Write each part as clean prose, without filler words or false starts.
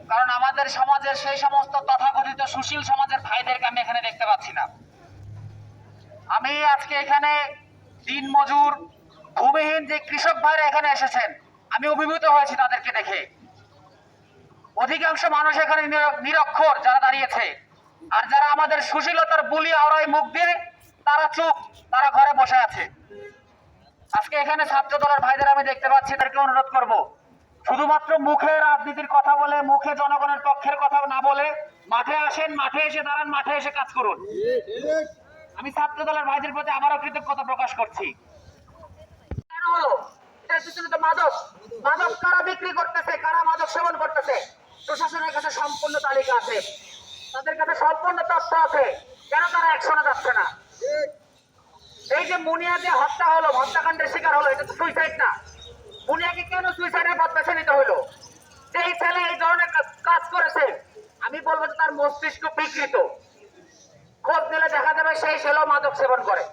কারণ আমাদের সমাজের সেই সমস্ত তথাকথিত সুশীল সমাজের ভাইদেরকে আমি এখানে দেখতে পাচ্ছি না। আমি আজকে এখানে দিনমজুর ভূমিহীন যে কৃষক ভাইরা এখানে এসেছেন, আমি অভিভূত হয়েছি তাদেরকে দেখে। অধিকাংশ মানুষ এখানে নিরক্ষর যারা দাঁড়িয়েছে, আর যারা আমাদের সুশীলতার বুলি আওড়ায় মুখ দিয়ে তারা চুপ, তারা ঘরে বসে আছে। আজকে এখানে ছাত্র দলের ভাইদের আমি দেখতে পাচ্ছি, তাদেরকে অনুরোধ করব, শুধুমাত্র মুখে রাজনীতির কথা বলে, মুখে জনগণের পক্ষের কথা না বলে মাঠে আসেন, মাঠে এসে দাঁড়ান, মাঠে এসে কাজ করুন। আমি ছাত্র দলের ভাইদের প্রতি আবারও কৃতজ্ঞতা প্রকাশ করছি। কেন হলো? এটার পিছনে তো মাদক কারা বিক্রি করতেছে, কারা মাদক সেবন করতেছে, প্রশাসনের কাছে সম্পূর্ণ তালিকা আছে, তাদের কাছে সম্পূর্ণ তথ্য আছে। কেন তারা অ্যাকশনে যাচ্ছে না? এই যে মুনিয়া যে হত্যা হলো, হত্যাকাণ্ডের শিকার হলো, এটা তো সুইসাইড না। মুনিয়াকে কেন সুইসাইডের পথ বেছে নিতে হলো? যে এই ছেলে এই ধরনের কাজ করেছে, আমি বলবো যে তার মস্তিষ্ক বিকৃত। খোঁজ দিলে দেখা যাবে সেই ছেলেও মাদক সেবন করে।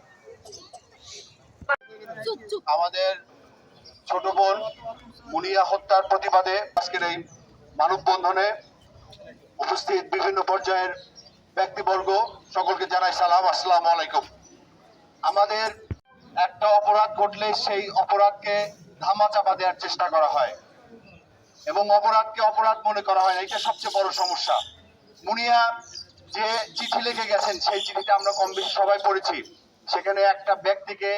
আমাদের ছোট বোন মুনিয়া হত্যার প্রতিবাদে আজকের এই মানববন্ধনে উপস্থিত বিভিন্ন পর্যায়ের ব্যক্তিবর্গ সকলকে জানাই সালাম, আসসালামু আলাইকুম। আমাদের একটা অপরাধ ঘটলে সেই অপরাধকে ধামাচাপা দেওয়ার চেষ্টা করা হয় এবং অপরাধকে অপরাধ মনে করা হয় না, এটা সবচেয়ে বড় সমস্যা। মুনিয়া যে চিঠি লিখে গেছেন সেই চিঠিটা আমরা কম বেশি সবাই পড়েছি। সেখানে একটা ব্যক্তিকে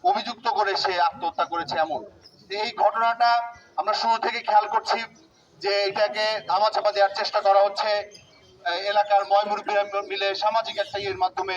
অভিযুক্ত করে সে আত্মহত্যা করেছে। এমন এই ঘটনাটা আমরা শুরু থেকে খেয়াল করছি যে এটাকে ধামাচাপা দেওয়ার চেষ্টা করা হচ্ছে। এলাকার ময়মুরব্বীরা মিলে সামাজিক একটা ইয়ের মাধ্যমে